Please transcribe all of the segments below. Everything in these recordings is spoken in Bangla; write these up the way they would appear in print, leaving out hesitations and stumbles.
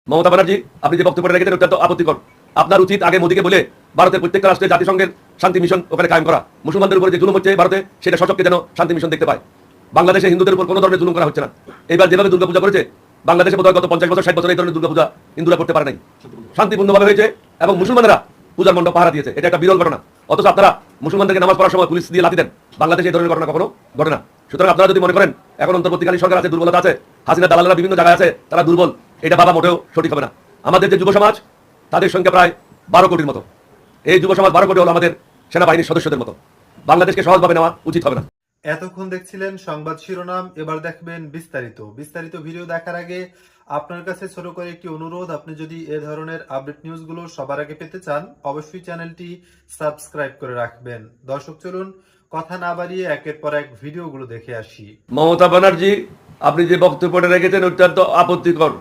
মমতা ব্যানার্জি, আপনি যে বক্তব্য রেখেছেন অত্যন্ত আপত্তিকর। আপনার উচিত আগে মোদীকে বলে ভারতের প্রত্যেকটা রাষ্ট্রে জাতিসংঘের শান্তি মিশন ওখানে কায়েম করা। মুসলমানদের উপরে যে জুলুম হচ্ছে ভারতে, সেটা সশক্তি যেন শান্তি মিশন দেখতে পায়। বাংলাদেশে হিন্দুদের উপর কোনো ধরনের জুলুম করা হচ্ছে না। এবার যেভাবে দুর্গাপূজা করেছে, বাংলাদেশে বোধহয় গত 50 বছর 60 বছর এই ধরনের দুর্গাপূজা হিন্দুরা করতে পারে নাই। শান্তিপূর্ণভাবে হয়েছে এবং মুসলমানেরা পূজার মণ্ডপ পাহারা দিয়েছে। এটা একটা বিরল ঘটনা। অথচ আপনারা মুসলমানদেরকে নামাজ পড়ার সময় পুলিশ দিয়ে লাথি দেন। বাংলাদেশে এই ধরনের ঘটনা কখনো ঘটে না। সুতরাং আপনারা যদি মনে করেন এখন অন্তর্বর্তীকালীন সরকার আছে, দুর্বলতা আছে, হাসিনা দালালেরা বিভিন্ন জায়গায় আছে, তারা দুর্বল, এটা ভাবা মোটেও সঠিক হবে না। আমাদের যে যুব সমাজ, তাদের সংখ্যা প্রায় 12 কোটির মতো। এই যুব সমাজ 12 কোটি হলো আমাদের সেনাবাহিনীর সদস্যদের মতো। বাংলাদেশকে সহজভাবে নেওয়া উচিত হবে না। এতক্ষণ দেখছিলেন সংবাদ শিরোনাম, এবার দেখবেন বিস্তারিত ভিডিও দেখার আগে আপনার কাছে ছোট করে একটি অনুরোধ, আপনি যদি এ ধরনের আপডেট নিউজগুলো সবার আগে পেতে চান অবশ্যই চ্যানেলটি সাবস্ক্রাইব করে রাখবেন। দর্শক চলুন কথা না বাড়িয়ে একের পর এক ভিডিওগুলো দেখে আসি। মমতা ব্যানার্জি, আপনি যে বক্তব্যটা রেখেছেন অত্যন্ত আপত্তিকর।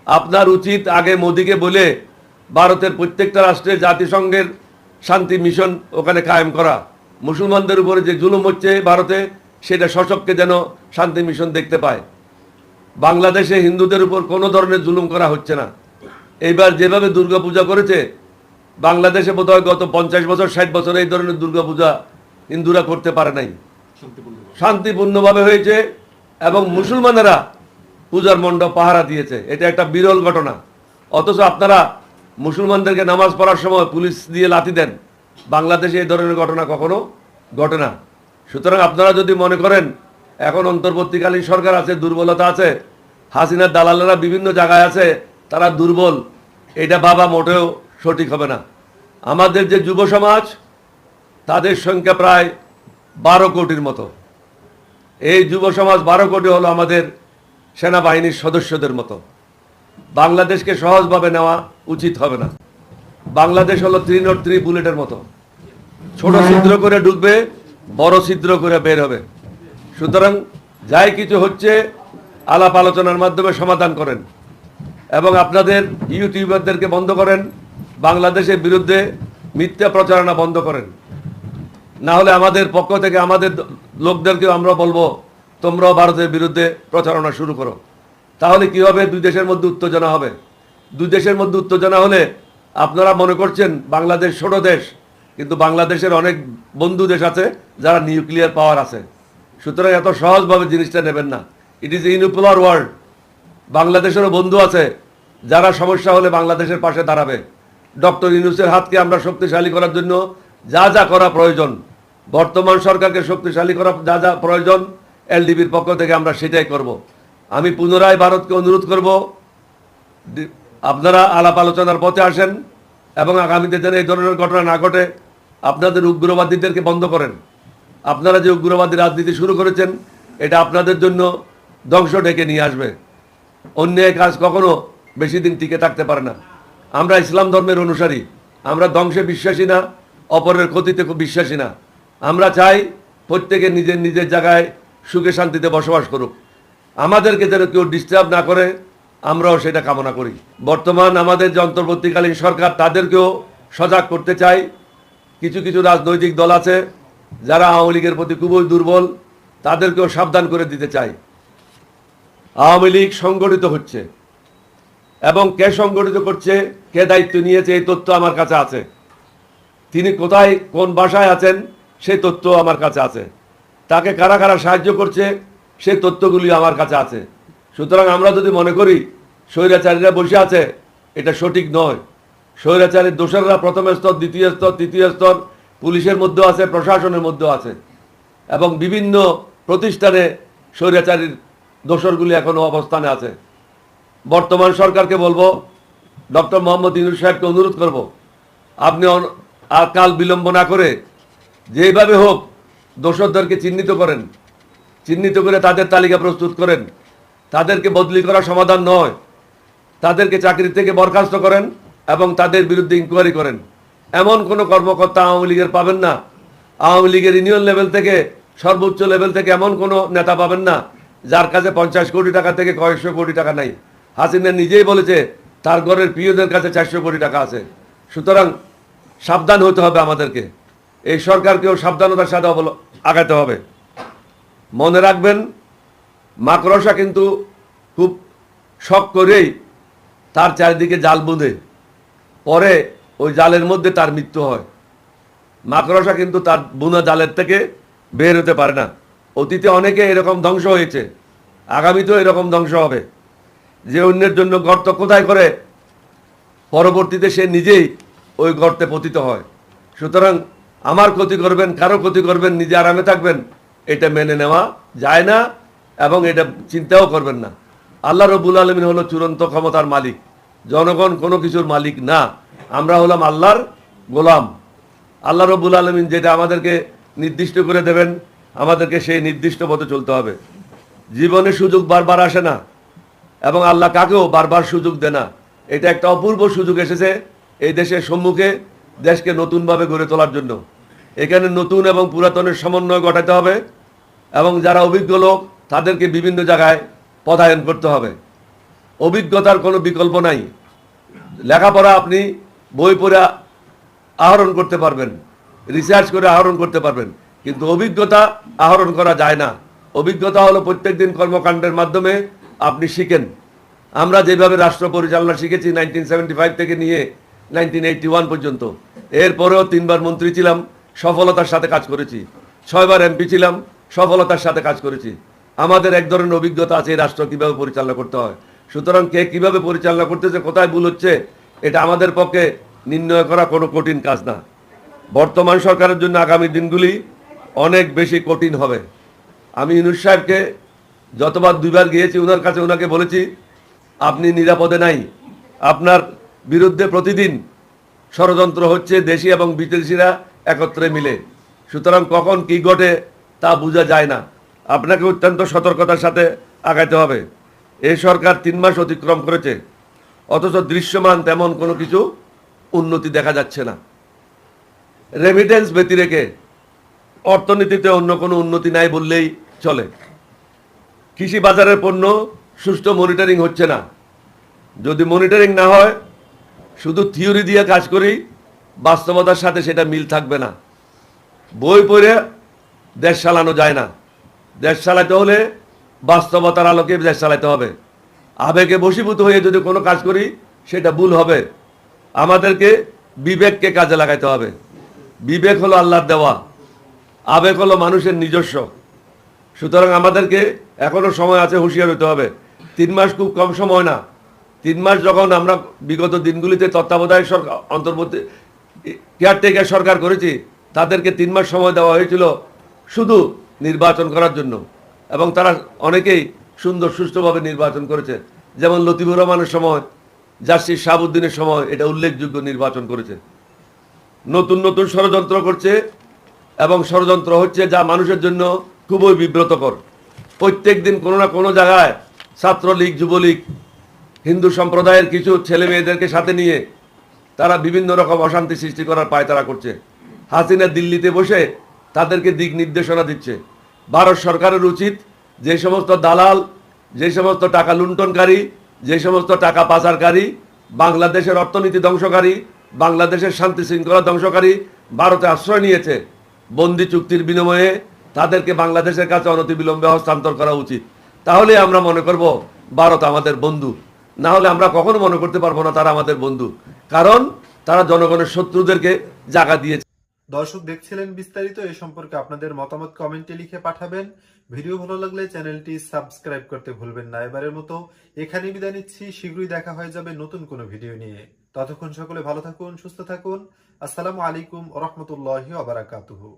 আপনার উচিত আগে মোদীকে বলে ভারতের প্রত্যেকটা রাষ্ট্রে জাতিসংঘের শান্তি মিশন ওখানে কায়েম করা। মুসলমানদের উপরে যে জুলুম হচ্ছে ভারতে, সেটা সশক্তকে যেন শান্তি মিশন দেখতে পায়। বাংলাদেশে হিন্দুদের উপর কোনো ধরনের জুলুম করা হচ্ছে না। এইবার যেভাবে দুর্গাপূজা করেছে, বাংলাদেশে বোধহয় গত 50 বছর 60 বছর এই ধরনের দুর্গাপূজা হিন্দুরা করতে পারে নাই। শান্তিপূর্ণভাবে হয়েছে এবং মুসলমানেরা পূজার মণ্ডপ পাহারা দিয়েছে। এটা একটা বিরল ঘটনা। অথচ আপনারা মুসলমানদেরকে নামাজ পড়ার সময় পুলিশ দিয়ে লাথি দেন। বাংলাদেশে এই ধরনের ঘটনা কখনো ঘটে না। সুতরাং আপনারা যদি মনে করেন এখন অন্তর্বর্তীকালীন সরকার আছে, দুর্বলতা আছে, হাসিনার দালালেরা বিভিন্ন জায়গায় আছে, তারা দুর্বল, এটা ভাবা মোটেও সঠিক হবে না। আমাদের যে যুব সমাজ, তাদের সংখ্যা প্রায় 12 কোটির মতো। এই যুব সমাজ 12 কোটি হলো আমাদের সেনাবাহিনীর সদস্যদের মতো। বাংলাদেশকে সহজভাবে নেওয়া উচিত হবে না। বাংলাদেশ হলো 303 বুলেটের মতো, ছোট ছিদ্র করে ঢুকবে, বড় ছিদ্র করে বের হবে। সুতরাং যাই কিছু হচ্ছে আলাপ আলোচনার মাধ্যমে সমাধান করেন এবং আপনাদের ইউটিউবারদেরকে বন্ধ করেন, বাংলাদেশের বিরুদ্ধে মিথ্যা প্রচারণা বন্ধ করেন। না হলে আমাদের পক্ষ থেকে আমাদের লোকদেরকেও আমরা বলবো তোমরাও ভারতের বিরুদ্ধে প্রচারণা শুরু করো। তাহলে কি হবে? দুই দেশের মধ্যে উত্তেজনা হবে। দুই দেশের মধ্যে উত্তেজনা হলে আপনারা মনে করছেন বাংলাদেশ ছোট দেশ, কিন্তু বাংলাদেশের অনেক বন্ধু দেশ আছে যারা নিউক্লিয়ার পাওয়ার আছে। সুতরাং এত সহজভাবে জিনিসটা নেবেন না। It is unipolar world. বাংলাদেশেরও বন্ধু আছে যারা সমস্যা হলে বাংলাদেশের পাশে দাঁড়াবে। ডক্টর ইউনূসের হাতকে আমরা শক্তিশালী করার জন্য যা যা করা প্রয়োজন, বর্তমান সরকারকে শক্তিশালী করা যা যা প্রয়োজন, এলডিপির পক্ষ থেকে আমরা সেটাই করব। আমি পুনরায় ভারতকে অনুরোধ করব, আপনারা আলাপ আলোচনার পথে আসেন এবং আগামীতে যেন এই ধরনের ঘটনা না ঘটে। আপনাদের উগ্রবাদীদেরকে বন্ধ করেন। আপনারা যে উগ্রবাদী রাজনীতি শুরু করেছেন, এটা আপনাদের জন্য ধ্বংস ডেকে নিয়ে আসবে। অন্যায় কাজ কখনো বেশি দিন টিকে থাকতে পারে না। আমরা ইসলাম ধর্মের অনুসারী, আমরা ধ্বংসে বিশ্বাসী না, অপরের ক্ষতিতে খুব বিশ্বাসী না। আমরা চাই প্রত্যেকে নিজের নিজের জায়গায় সুখে শান্তিতে বসবাস করুক। আমাদেরকে যেন কেউ ডিস্টার্ব না করে, আমরাও সেটা কামনা করি। বর্তমান আমাদের যে অন্তর্বর্তীকালীন সরকার, তাদেরকেও সজাগ করতে চাই। কিছু কিছু রাজনৈতিক দল আছে যারা আওয়ামী লীগের প্রতি খুবই দুর্বল, তাদেরকেও সাবধান করে দিতে চাই। আওয়ামী লীগ সংগঠিত হচ্ছে এবং কে সংগঠিত করছে, কে দায়িত্ব নিয়েছে, এই তথ্য আমার কাছে আছে। তিনি কোথায় কোন বাসায় আছেন সেই তথ্য আমার কাছে আছে। তাকে কারা কারা সাহায্য করছে সেই তথ্যগুলি আমার কাছে আছে। সুতরাং আমরা যদি মনে করি স্বৈরাচারীরা বসে আছে, এটা সঠিক নয়। স্বৈরাচারীর দোসররা প্রথম স্তর, দ্বিতীয় স্তর, তৃতীয় স্তর, পুলিশের মধ্যেও আছে, প্রশাসনের মধ্যেও আছে এবং বিভিন্ন প্রতিষ্ঠানে স্বৈরাচারীর দোসরগুলি এখনও অবস্থানে আছে। বর্তমান সরকারকে বলবো, ডক্টর মোহাম্মদ ইউনূস সাহেবকে অনুরোধ করব, আপনি আর কাল বিলম্ব না করে যেভাবে হোক দোসরদেরকে চিহ্নিত করেন, চিহ্নিত করে তাদের তালিকা প্রস্তুত করেন। তাদেরকে বদলি করা সমাধান নয়, তাদেরকে চাকরি থেকে বরখাস্ত করেন এবং তাদের বিরুদ্ধে ইনকোয়ারি করেন। এমন কোনো কর্মকর্তা আওয়ামী লীগের পাবেন না, আওয়ামী লীগের ইউনিয়ন লেভেল থেকে সর্বোচ্চ লেভেল থেকে এমন কোনো নেতা পাবেন না যার কাছে 50 কোটি টাকা থেকে কয়েকশো কোটি টাকা নাই। হাসিনা নিজেই বলেছে তার ঘরের প্রিয়দের কাছে 400 কোটি টাকা আছে। সুতরাং সাবধান হতে হবে আমাদেরকে। এই সরকারকেও সাবধানতার সাথে আগাতে হবে। মনে রাখবেন, মাকড়সা কিন্তু খুব শখ করেই তার চারিদিকে জাল বুঁধে পরে ওই জালের মধ্যে তার মৃত্যু হয়। মাকড়সা কিন্তু তার বুনা জালের থেকে বের হতে পারে না। অতীতে অনেকে এরকম ধ্বংস হয়েছে, আগামীতেও এরকম ধ্বংস হবে। যে অন্যের জন্য গর্ত কোথায় করে পরবর্তীতে সে নিজেই ওই গর্তে পতিত হয়। সুতরাং আমার ক্ষতি করবেন, কারো ক্ষতি করবেন, নিজে আরামে থাকবেন, এটা মেনে নেওয়া যায় না এবং এটা চিন্তাও করবেন না। আল্লাহ রব্বুল আলামিন হলো চূড়ান্ত ক্ষমতার মালিক, জনগণ কোনো কিছুর মালিক না। আমরা হলাম আল্লাহর গোলাম। আল্লাহ রব্বুল আলামিন যেটা আমাদেরকে নির্দিষ্ট করে দেবেন, আমাদেরকে সেই নির্দিষ্ট পথে চলতে হবে। জীবনে সুযোগ বারবার আসে না এবং আল্লাহ কাকেও বারবার সুযোগ দেয় না। এটা একটা অপূর্ব সুযোগ এসেছে এই দেশের সম্মুখে, দেশকে নতুনভাবে গড়ে তোলার জন্য। এখানে নতুন এবং পুরাতনের সমন্বয় ঘটাতে হবে এবং যারা অভিজ্ঞ লোক তাদেরকে বিভিন্ন জায়গায় পদায়ন করতে হবে। অভিজ্ঞতার কোনো বিকল্প নাই। লেখাপড়া আপনি বই পড়ে আহরণ করতে পারবেন, রিসার্চ করে আহরণ করতে পারবেন, কিন্তু অভিজ্ঞতা আহরণ করা যায় না। অভিজ্ঞতা হলো প্রত্যেকদিন কর্মকাণ্ডের মাধ্যমে আপনি শিখেন। আমরা যেভাবে রাষ্ট্র পরিচালনা শিখেছি 1975 থেকে নিয়ে 1981 পর্যন্ত, এরপরেও 3 বার মন্ত্রী ছিলাম, সফলতার সাথে কাজ করেছি। 6 বার এমপি ছিলাম, সফলতার সাথে কাজ করেছি। আমাদের এক ধরনের অভিজ্ঞতা আছে এই রাষ্ট্র কীভাবে পরিচালনা করতে হয়। সুতরাং কে কীভাবে পরিচালনা করতেছে, কোথায় ভুল হচ্ছে, এটা আমাদের পক্ষে নির্ণয় করা কোনো কঠিন কাজ না। বর্তমান সরকারের জন্য আগামী দিনগুলি অনেক বেশি কঠিন হবে। আমি ইউনূস সাহেবকে যতবার 2 বার গিয়েছি ওনার কাছে, ওনাকে বলেছি আপনি নিরাপদে নাই, আপনার বিরুদ্ধে প্রতিদিন ষড়যন্ত্র হচ্ছে দেশি এবং বিদেশিরা একত্রে মিলে। সুতরাং কখন কি ঘটে তা বোঝা যায় না। আপনাকে অত্যন্ত সতর্কতার সাথে আগাইতে হবে। এই সরকার 3 মাস অতিক্রম করেছে, অথচ দৃশ্যমান তেমন কোনো কিছু উন্নতি দেখা যাচ্ছে না। রেমিটেন্স ব্যতি রেখে অর্থনীতিতে অন্য কোনো উন্নতি নাই বললেই চলে। কৃষি বাজারের পণ্য সুষ্ঠু মনিটরিং হচ্ছে না। যদি মনিটরিং না হয়, শুধু থিওরি দিয়ে কাজ করি, বাস্তবতার সাথে সেটা মিল থাকবে না। বই পড়ে দেশ চালানো যায় না। দেশ চালাতে হলে বাস্তবতার আলোকে দেশ চালাতে হবে। আবেগে বশীভূত হয়ে যদি কোনো কাজ করি সেটা ভুল হবে। আমাদেরকে বিবেককে কাজে লাগাইতে হবে। বিবেক হলো আল্লাহর দেওয়া, আবেগ হলো মানুষের নিজস্ব। সুতরাং আমাদেরকে এখনো সময় আছে, হুঁশিয়ার হতে হবে। 3 মাস খুব কম সময় না। 3 মাস যখন আমরা বিগত দিনগুলিতে তত্ত্বাবধায়ক সরকার, অন্তর্বর্তী কেয়ারটেকার সরকার করেছি, তাদেরকে 3 মাস সময় দেওয়া হয়েছিল শুধু নির্বাচন করার জন্য, এবং তারা অনেকেই সুন্দর সুষ্ঠুভাবে নির্বাচন করেছে। যেমন লতিফুর রহমানের সময়, জাস্টিস শাহাবুদ্দিনের সময় এটা উল্লেখযোগ্য নির্বাচন করেছে। নতুন নতুন ষড়যন্ত্র করছে এবং ষড়যন্ত্র হচ্ছে যা মানুষের জন্য খুবই বিব্রতকর। প্রত্যেক দিন কোনো না কোনো জায়গায় ছাত্রলীগ, যুবলীগ, হিন্দু সম্প্রদায়ের কিছু ছেলে মেয়েদেরকে সাথে নিয়ে তারা বিভিন্ন রকম অশান্তি সৃষ্টি করার পায়তারা করছে। হাসিনা দিল্লিতে বসে তাদেরকে দিক নির্দেশনা দিচ্ছে। ভারত সরকারের উচিত যে সমস্ত দালাল, যে সমস্ত টাকা লুণ্ঠনকারী, যে সমস্ত টাকা পাচারকারী, বাংলাদেশের অর্থনীতি ধ্বংসকারী, বাংলাদেশের শান্তি শৃঙ্খলা ধ্বংসকারী ভারতে আশ্রয় নিয়েছে, বন্দি চুক্তির বিনিময়ে তাদেরকে বাংলাদেশের কাছে অনতিবিলম্বে হস্তান্তর করা উচিত। তাহলে আমরা মনে করব ভারত আমাদের বন্ধু। না হলে আমরা কখনো মনে করতে পারবো না তারা আমাদের বন্ধু, কারণ তারা জনগণের শত্রুদেরকে জায়গা দিয়েছে। দর্শক দেখছিলেন বিস্তারিত। এই সম্পর্কে আপনাদের মতামত কমেন্টে লিখে পাঠাবেন। ভিডিও ভালো লাগলে চ্যানেলটি সাবস্ক্রাইব করতে ভুলবেন না। এবারের মতো এখানেই বিদায় নিচ্ছি। শীঘ্রই দেখা হয়ে যাবে নতুন কোনো ভিডিও নিয়ে। ততক্ষণ সকলে ভালো থাকুন, সুস্থ থাকুন। আসসালামু আলাইকুম ওয়া রাহমাতুল্লাহি ওয়া বারাকাতুহু।